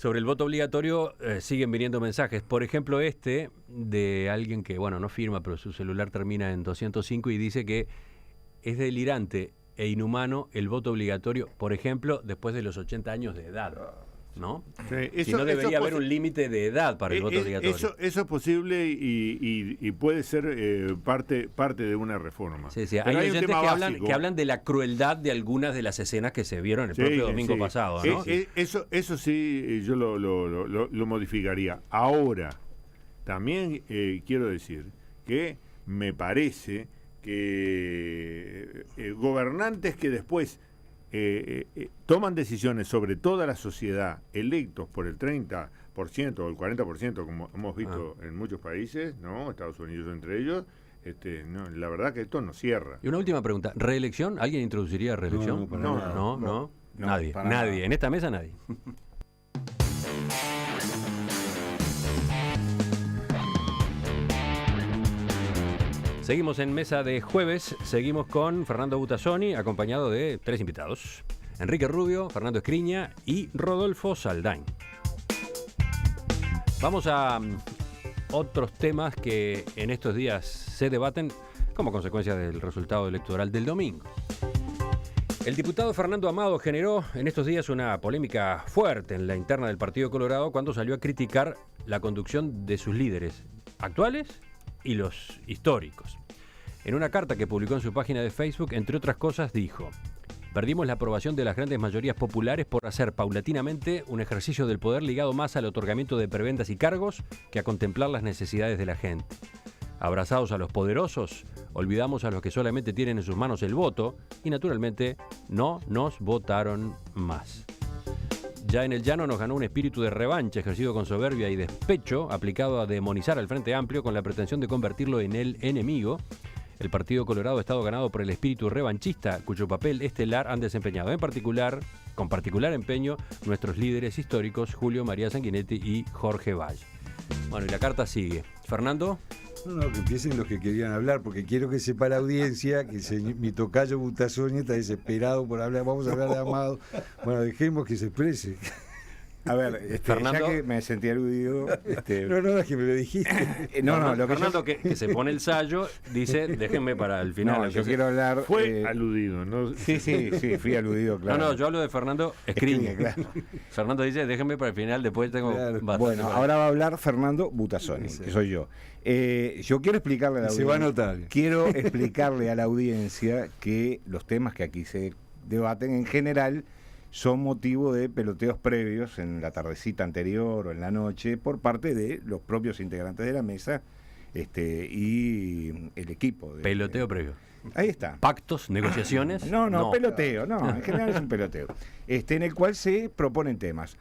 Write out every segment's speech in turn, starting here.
Sobre el voto obligatorio siguen viniendo mensajes. Por ejemplo, este de alguien que, bueno, no firma, pero su celular termina en 205 y dice que es delirante e inhumano el voto obligatorio, por ejemplo, después de los 80 años de edad, ¿no? Sí, Si no debería haber un límite de edad para el voto obligatorio. Eso es posible y puede ser parte de una reforma. Sí, sí. Hay oyentes que hablan de la crueldad de algunas de las escenas que se vieron el propio domingo pasado, ¿no? Eso sí, yo lo modificaría. Ahora, también quiero decir que me parece que gobernantes que después toman decisiones sobre toda la sociedad, electos por el 30% o el 40%, como hemos visto en muchos países, ¿no? Estados Unidos entre ellos, no, la verdad que esto no cierra. Y una última pregunta, ¿reelección? ¿Alguien introduciría reelección? No, nadie. En esta mesa nadie. Seguimos en mesa de jueves, seguimos con Fernando Butazzoni, acompañado de 3 invitados. Enrique Rubio, Fernando Escriña y Rodolfo Saldain. Vamos a otros temas que en estos días se debaten como consecuencia del resultado electoral del domingo. El diputado Fernando Amado generó en estos días una polémica fuerte en la interna del Partido Colorado cuando salió a criticar la conducción de sus líderes actuales y los históricos. En una carta que publicó en su página de Facebook, entre otras cosas, dijo: perdimos la aprobación de las grandes mayorías populares por hacer paulatinamente un ejercicio del poder ligado más al otorgamiento de prebendas y cargos que a contemplar las necesidades de la gente. Abrazados a los poderosos, olvidamos a los que solamente tienen en sus manos el voto y, naturalmente, no nos votaron más. Ya en el llano nos ganó un espíritu de revancha ejercido con soberbia y despecho, aplicado a demonizar al Frente Amplio con la pretensión de convertirlo en el enemigo. El Partido Colorado ha estado ganado por el espíritu revanchista, cuyo papel estelar han desempeñado con particular empeño, nuestros líderes históricos Julio María Sanguinetti y Jorge Valle. Bueno, y la carta sigue. Fernando. No, que empiecen los que querían hablar, porque quiero que sepa la audiencia que mi tocayo Butazzoni está desesperado por hablar. Vamos a hablar de Amado. Bueno, dejemos que se exprese. A ver, Fernando, ya que me sentí aludido. No, es que me lo dijiste. Fernando, que se pone el sayo, dice: déjenme para el final. No, yo quiero hablar. Fue aludido, ¿no? Sí, fui aludido, claro. No, yo hablo de Fernando Escriña. Claro. Fernando dice: déjenme para el final, después tengo. Claro. Bueno, ahora va a hablar Fernando Butazzoni, que soy yo. Yo quiero explicarle a la audiencia. Se va a notar. Quiero explicarle a la audiencia que los temas que aquí se debaten en general son motivo de peloteos previos en la tardecita anterior o en la noche por parte de los propios integrantes de la mesa y el equipo. Peloteo previo. Ahí está. ¿Pactos, negociaciones? No, peloteo, en general es un peloteo. En el cual se proponen temas.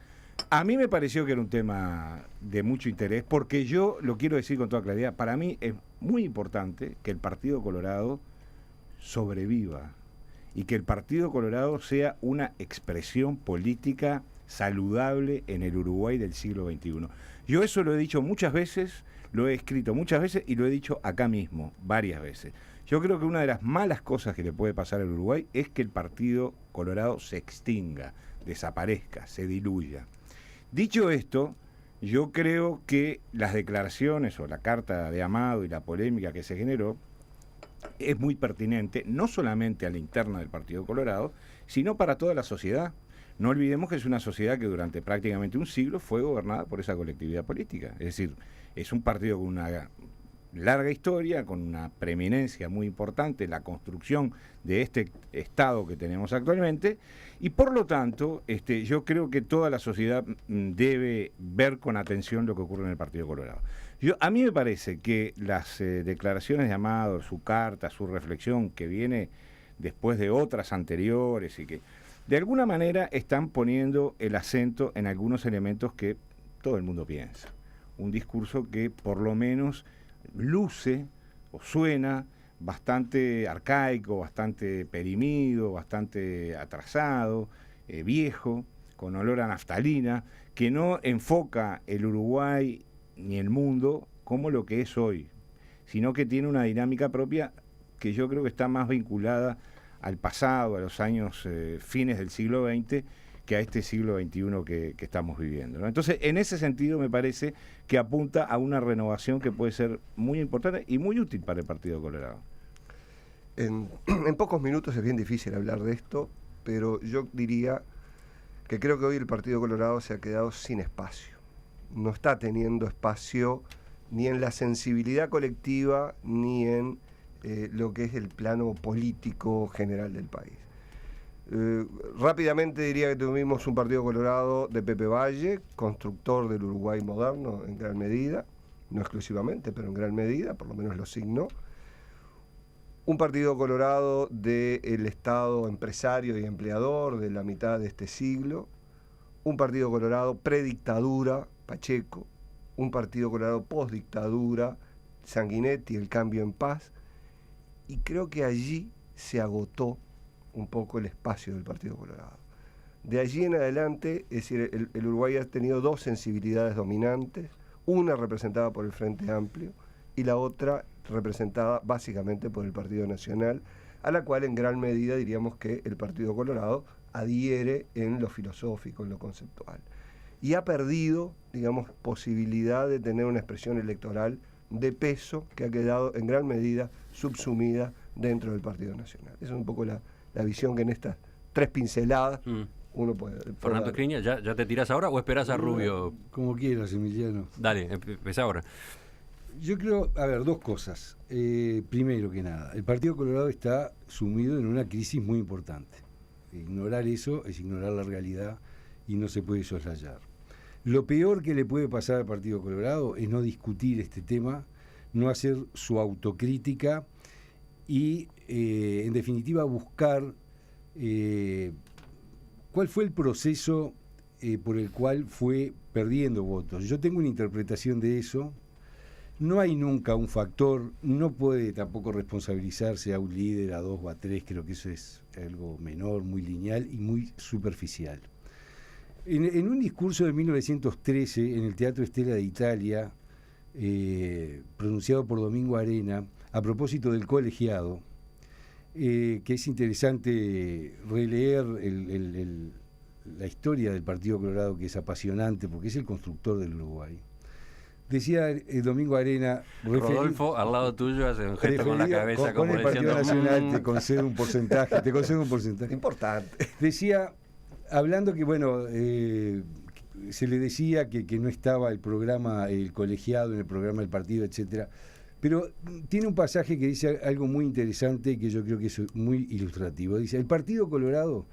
A mí me pareció que era un tema de mucho interés, porque yo lo quiero decir con toda claridad, para mí es muy importante que el Partido Colorado sobreviva y que el Partido Colorado sea una expresión política saludable en el Uruguay del siglo XXI. Yo eso lo he dicho muchas veces, lo he escrito muchas veces y lo he dicho acá mismo, varias veces. Yo creo que una de las malas cosas que le puede pasar al Uruguay es que el Partido Colorado se extinga, desaparezca, se diluya. Dicho esto, yo creo que las declaraciones o la carta de Amado y la polémica que se generó es muy pertinente, no solamente a la interna del Partido Colorado, sino para toda la sociedad. No olvidemos que es una sociedad que durante prácticamente un siglo fue gobernada por esa colectividad política. Es decir, es un partido con una larga historia, con una preeminencia muy importante en la construcción de este Estado que tenemos actualmente, y por lo tanto yo creo que toda la sociedad debe ver con atención lo que ocurre en el Partido Colorado. A mí me parece que las declaraciones de Amado, su carta, su reflexión, que viene después de otras anteriores y que de alguna manera están poniendo el acento en algunos elementos que todo el mundo piensa. Un discurso que por lo menos luce o suena bastante arcaico, bastante perimido, bastante atrasado, viejo, con olor a naftalina, que no enfoca el Uruguay ni el mundo como lo que es hoy, sino que tiene una dinámica propia que yo creo que está más vinculada al pasado, a los años fines del siglo XX, que a este siglo XXI que estamos viviendo, ¿no? Entonces, en ese sentido me parece que apunta a una renovación que puede ser muy importante y muy útil para el Partido Colorado. En pocos minutos es bien difícil hablar de esto, pero yo diría que creo que hoy el Partido Colorado se ha quedado sin espacio. No está teniendo espacio ni en la sensibilidad colectiva ni en lo que es el plano político general del país. Rápidamente diría que tuvimos un Partido Colorado de Pepe Valle, constructor del Uruguay moderno en gran medida, no exclusivamente, pero en gran medida, por lo menos lo signó. Un Partido Colorado del Estado empresario y empleador de la mitad de este siglo. Un Partido Colorado predictadura, Pacheco. Un Partido Colorado postdictadura, Sanguinetti, el Cambio en Paz. Y creo que allí se agotó un poco el espacio del Partido Colorado. De allí en adelante, es decir, el Uruguay ha tenido dos sensibilidades dominantes, una representada por el Frente Amplio y la otra representada básicamente por el Partido Nacional, a la cual en gran medida diríamos que el Partido Colorado adhiere en lo filosófico, en lo conceptual. Y ha perdido, digamos, posibilidad de tener una expresión electoral de peso que ha quedado en gran medida subsumida dentro del Partido Nacional. Esa es un poco la visión que en estas 3 pinceladas uno puede... Fernando Escriña, ¿ya te tirás ahora o esperás a Rubio? Como quieras, Emiliano. Dale, empezá ahora. Yo creo, a ver, 2 cosas. Primero que nada, el Partido Colorado está sumido en una crisis muy importante. Ignorar eso es ignorar la realidad y no se puede soslayar. Lo peor que le puede pasar al Partido Colorado es no discutir este tema, no hacer su autocrítica y, en definitiva, buscar cuál fue el proceso por el cual fue perdiendo votos. Yo tengo una interpretación de eso. No hay nunca un factor, no puede tampoco responsabilizarse a un líder, a 2 o a 3, creo que eso es algo menor, muy lineal y muy superficial. En un discurso de 1913 en el Teatro Stella de Italia, pronunciado por Domingo Arena, a propósito del colegiado, que es interesante releer la historia del Partido Colorado, que es apasionante porque es el constructor del Uruguay. Decía Domingo Arena... Rodolfo, al lado tuyo, hace un gesto con la cabeza con como el Partido diciendo... Nacional te concedo un porcentaje. Importante. Decía, hablando que, bueno, se le decía que no estaba el programa, el colegiado en el programa del partido, etcétera, pero tiene un pasaje que dice algo muy interesante que yo creo que es muy ilustrativo. Dice, el Partido Colorado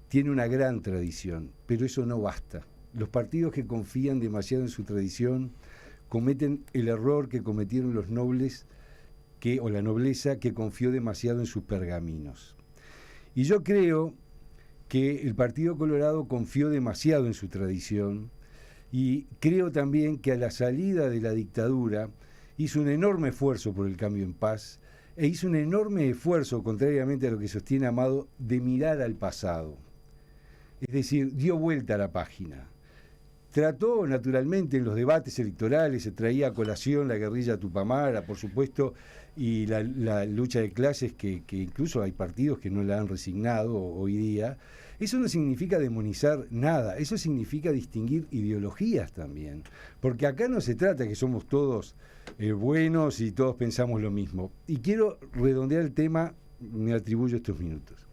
tiene una gran tradición, pero eso no basta. Los partidos que confían demasiado en su tradición cometen el error que cometieron los nobles o la nobleza que confió demasiado en sus pergaminos. Y yo creo que el Partido Colorado confió demasiado en su tradición y creo también que a la salida de la dictadura hizo un enorme esfuerzo por el cambio en paz e hizo un enorme esfuerzo, contrariamente a lo que sostiene Amado, de mirar al pasado. Es decir, dio vuelta a la página. Trató, naturalmente, en los debates electorales, se traía a colación la guerrilla tupamara, por supuesto, y la lucha de clases, que incluso hay partidos que no la han resignado hoy día. Eso no significa demonizar nada, eso significa distinguir ideologías también. Porque acá no se trata que somos todos buenos y todos pensamos lo mismo. Y quiero redondear el tema, me atribuyo estos minutos.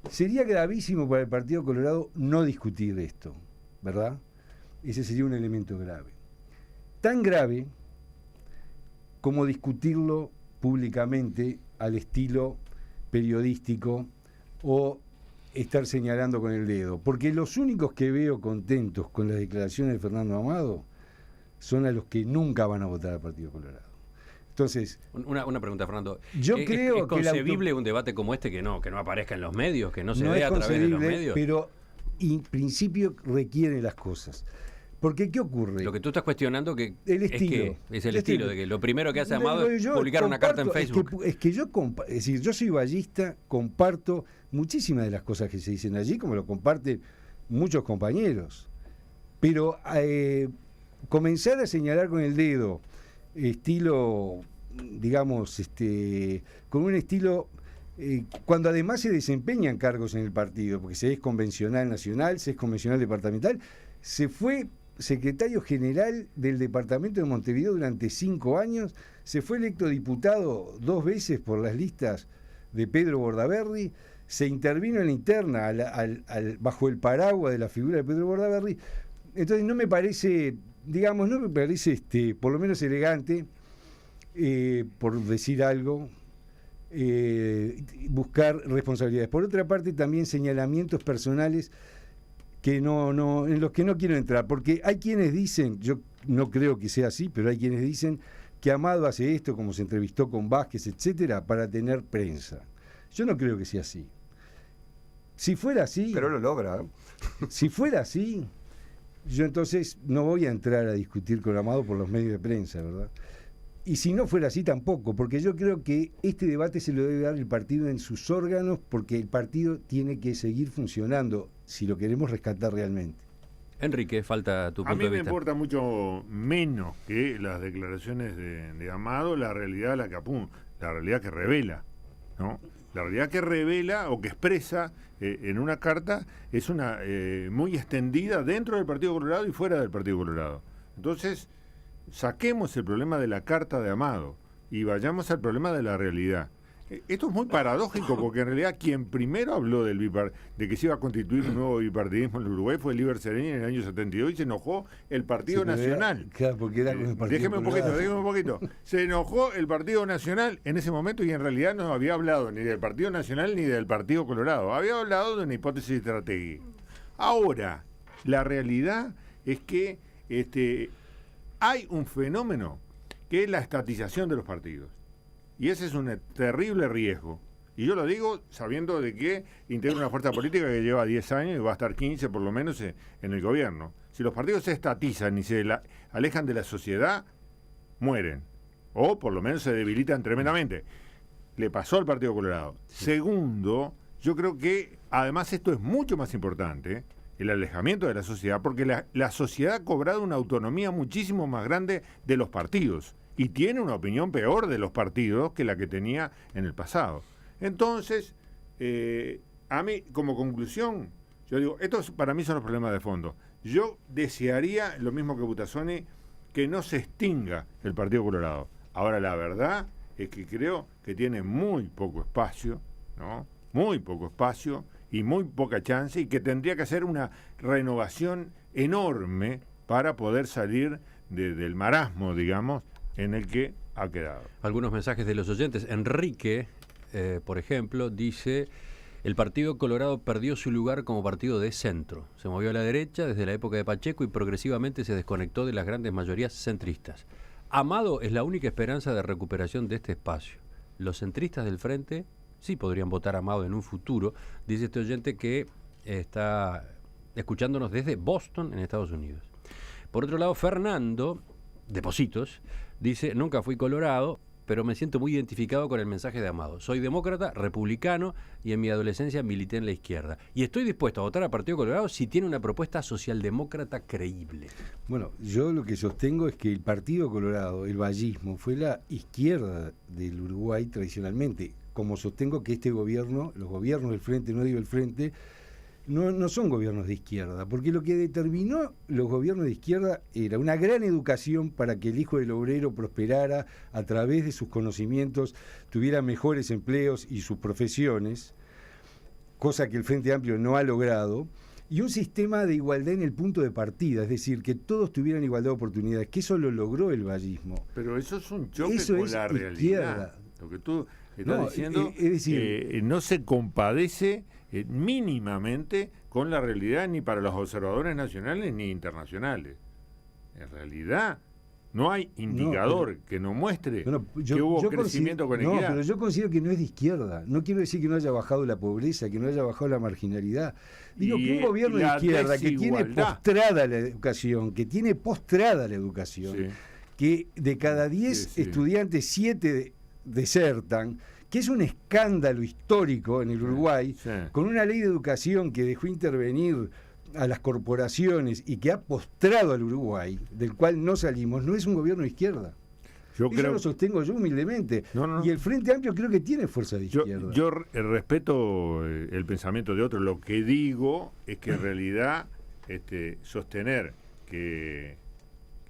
Sería gravísimo para el Partido Colorado no discutir esto, ¿verdad? Ese sería un elemento grave. Tan grave como discutirlo públicamente al estilo periodístico o estar señalando con el dedo. Porque los únicos que veo contentos con las declaraciones de Fernando Amado son a los que nunca van a votar al Partido Colorado. Entonces, una pregunta, Fernando. Yo creo ¿Es concebible un debate como este que no aparezca en los medios, que no se vea a través de los medios? Pero en principio requiere las cosas. Porque, ¿qué ocurre? Lo que tú estás cuestionando el estilo. Es el estilo de que lo primero que hace Amado es publicar una carta en Facebook. Es decir, yo soy ballista, comparto muchísimas de las cosas que se dicen allí, como lo comparten muchos compañeros. Pero comenzar a señalar con el dedo, estilo, digamos, con un estilo cuando además se desempeñan cargos en el partido, porque se es convencional nacional, se es convencional departamental, se fue secretario general del departamento de Montevideo durante 5 años, se fue electo diputado 2 veces por las listas de Pedro Bordaberry, se intervino en la interna bajo el paraguas de la figura de Pedro Bordaberry. Entonces no me parece, por lo menos elegante, por decir algo, buscar responsabilidades. Por otra parte, también señalamientos personales que en los que no quiero entrar, porque hay quienes dicen, yo no creo que sea así, pero hay quienes dicen que Amado hace esto, como se entrevistó con Vázquez, etcétera, para tener prensa. Yo no creo que sea así. Si fuera así... Pero lo logra. Si fuera así, yo entonces no voy a entrar a discutir con Amado por los medios de prensa, ¿verdad? Y si no fuera así tampoco, porque yo creo que este debate se lo debe dar el partido en sus órganos, porque el partido tiene que seguir funcionando si lo queremos rescatar realmente. Enrique, falta tu punto de vista. A mí me importa mucho menos que las declaraciones de Amado, la realidad la realidad que revela, ¿no? La realidad que revela o que expresa en una carta es una muy extendida dentro del Partido Colorado y fuera del Partido Colorado. Entonces, saquemos el problema de la carta de Amado y vayamos al problema de la realidad. Esto es muy paradójico porque en realidad quien primero habló de que se iba a constituir un nuevo bipartidismo en el Uruguay fue Líber Sereni en el año 72 y se enojó el Partido Nacional. Claro, porque era con el Partido Déjeme un poquito. Se enojó el Partido Nacional en ese momento y en realidad no había hablado ni del Partido Nacional ni del Partido Colorado. Había hablado de una hipótesis estratégica. Ahora, la realidad es que hay un fenómeno que es la estatización de los partidos. Y ese es un terrible riesgo. Y yo lo digo sabiendo de que integra una fuerza política que lleva 10 años y va a estar 15 por lo menos en el gobierno. Si los partidos se estatizan y se alejan de la sociedad, mueren. O por lo menos se debilitan tremendamente. Le pasó al Partido Colorado. Sí. Segundo, yo creo que además esto es mucho más importante, el alejamiento de la sociedad, porque la sociedad ha cobrado una autonomía muchísimo más grande de los partidos. Y tiene una opinión peor de los partidos que la que tenía en el pasado. Entonces, a mí, como conclusión, yo digo, estos para mí son los problemas de fondo. Yo desearía, lo mismo que Butazzoni, que no se extinga el Partido Colorado. Ahora, la verdad es que creo que tiene muy poco espacio, ¿no? Muy poco espacio y muy poca chance, y que tendría que hacer una renovación enorme para poder salir del marasmo, digamos, en el que ha quedado. Algunos mensajes de los oyentes. Enrique, por ejemplo, dice: el Partido Colorado perdió su lugar como partido de centro. Se movió a la derecha desde la época de Pacheco y progresivamente se desconectó de las grandes mayorías centristas. Amado es la única esperanza de recuperación de este espacio. Los centristas del Frente sí podrían votar a Amado en un futuro, dice este oyente que está escuchándonos desde Boston, en Estados Unidos. Por otro lado, Fernando, de Positos, dice: nunca fui colorado, pero me siento muy identificado con el mensaje de Amado. Soy demócrata, republicano y en mi adolescencia milité en la izquierda. Y estoy dispuesto a votar al Partido Colorado si tiene una propuesta socialdemócrata creíble. Bueno, yo lo que sostengo es que el Partido Colorado, el vallismo, fue la izquierda del Uruguay tradicionalmente. Como sostengo que este gobierno, los gobiernos del Frente, no digo el Frente, no son gobiernos de izquierda, porque lo que determinó los gobiernos de izquierda era una gran educación para que el hijo del obrero prosperara a través de sus conocimientos, tuviera mejores empleos y sus profesiones, cosa que el Frente Amplio no ha logrado, y un sistema de igualdad en el punto de partida, es decir, que todos tuvieran igualdad de oportunidades, que eso lo logró el vallismo. Pero eso es un choque eso con la realidad. Izquierda. Lo que tú estás diciendo es decir, no se compadece mínimamente con la realidad ni para los observadores nacionales ni internacionales. En realidad no hay indicador que nos muestre que hubo crecimiento con equidad. No, pero yo considero que no es de izquierda. No quiero decir que no haya bajado la pobreza, que no haya bajado la marginalidad. Digo que un gobierno de izquierda que tiene postrada la educación, sí, que de cada 10 estudiantes, 7 desertan, que es un escándalo histórico en el Uruguay, con una ley de educación que dejó intervenir a las corporaciones y que ha postrado al Uruguay, del cual no salimos, no es un gobierno de izquierda. Eso lo sostengo yo humildemente. No. Y el Frente Amplio creo que tiene fuerza de izquierda. Yo respeto el pensamiento de otros. Lo que digo es que en realidad sostener que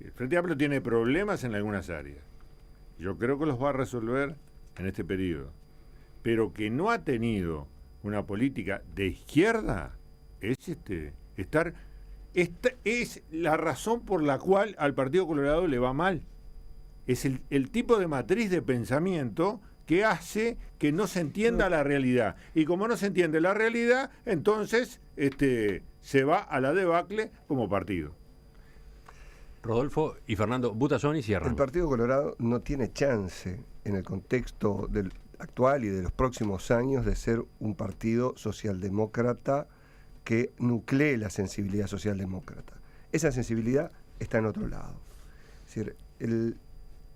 el Frente Amplio tiene problemas en algunas áreas. Yo creo que los va a resolver en este periodo. Pero que no ha tenido una política de izquierda es es la razón por la cual al Partido Colorado le va mal. Es el tipo de matriz de pensamiento que hace que no se entienda la realidad. Y como no se entiende la realidad, entonces se va a la debacle como partido. Rodolfo y Fernando Butazón y cierran. El Partido Colorado no tiene chance en el contexto del actual y de los próximos años de ser un partido socialdemócrata que nuclee la sensibilidad socialdemócrata. Esa sensibilidad está en otro lado. Es decir,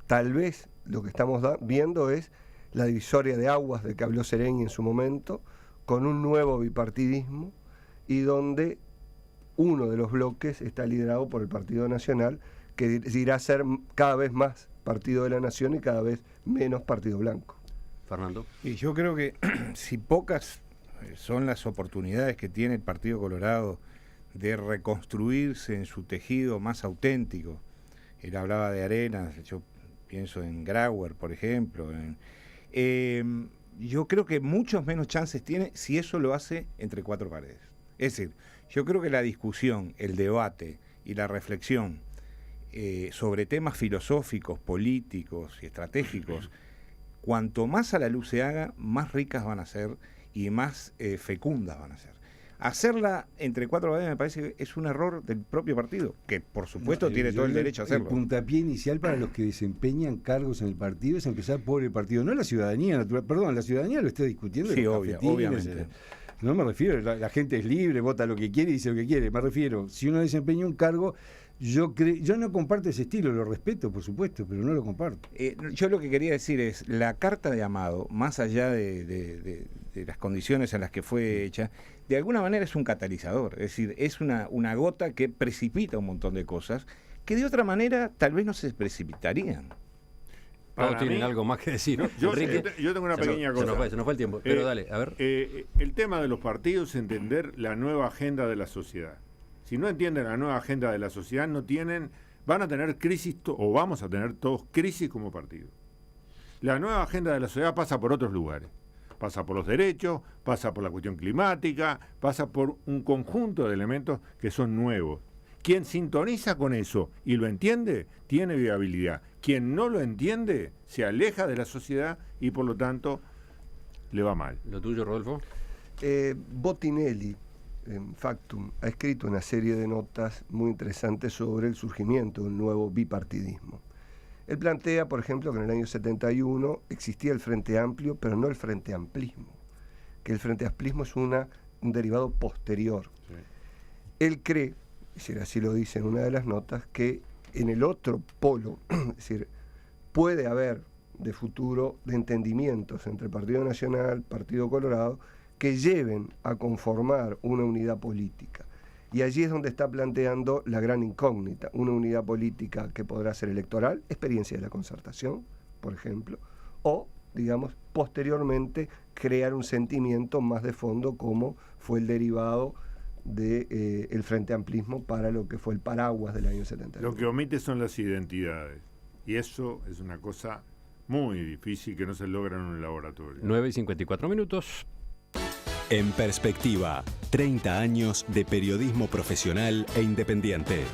tal vez lo que estamos viendo es la divisoria de aguas de que habló Sereni en su momento, con un nuevo bipartidismo, y donde uno de los bloques está liderado por el Partido Nacional, que irá a ser cada vez más Partido de la Nación y cada vez menos Partido Blanco. Fernando. Y yo creo que si pocas son las oportunidades que tiene el Partido Colorado de reconstruirse en su tejido más auténtico. Él hablaba de Arenas, yo pienso en Grauer, por ejemplo. Yo creo que muchos menos chances tiene si eso lo hace entre cuatro paredes. Es decir, yo creo que la discusión, el debate y la reflexión sobre temas filosóficos, políticos y estratégicos, cuanto más a la luz se haga, más ricas van a ser y más fecundas van a ser. Hacerla entre cuatro paredes me parece que es un error del propio partido, que por supuesto tiene todo el derecho a hacerlo. El puntapié inicial para los que desempeñan cargos en el partido es empezar por el partido, no la ciudadanía, perdón, la ciudadanía lo está discutiendo. Sí, obviamente. No me refiero, la gente es libre, vota lo que quiere y dice lo que quiere. Me refiero, si uno desempeña un cargo, yo no comparto ese estilo, lo respeto, por supuesto, pero no lo comparto. Yo lo que quería decir es, la carta de Amado, más allá de las condiciones en las que fue hecha, de alguna manera es un catalizador, es decir, es una gota que precipita un montón de cosas que de otra manera tal vez no se precipitarían. Todos tienen algo más que decir. Yo tengo una pequeña cosa. Se nos fue el tiempo, pero dale, a ver. El tema de los partidos es entender la nueva agenda de la sociedad. Si no entienden la nueva agenda de la sociedad, van a tener crisis, o vamos a tener todos crisis como partido. La nueva agenda de la sociedad pasa por otros lugares. Pasa por los derechos, pasa por la cuestión climática, pasa por un conjunto de elementos que son nuevos. Quien sintoniza con eso y lo entiende, tiene viabilidad. Quien no lo entiende, se aleja de la sociedad y por lo tanto le va mal. ¿Lo tuyo, Rodolfo? Bottinelli, en Factum, ha escrito una serie de notas muy interesantes sobre el surgimiento de un nuevo bipartidismo. Él plantea, por ejemplo, que en el año 71 existía el Frente Amplio, pero no el Frente Amplismo, que el Frente Amplismo es un derivado posterior. Sí. Él cree, así lo dice en una de las notas, que en el otro polo, es decir, puede haber de futuro de entendimientos entre Partido Nacional, Partido Colorado, que lleven a conformar una unidad política. Y allí es donde está planteando la gran incógnita, una unidad política que podrá ser electoral, experiencia de la concertación, por ejemplo, o, digamos, posteriormente crear un sentimiento más de fondo como fue el derivado del Frente Amplismo para lo que fue el paraguas del año 71. Lo que omite son las identidades, y eso es una cosa muy difícil que no se logra en un laboratorio. 9:54. En perspectiva, 30 años de periodismo profesional e independiente.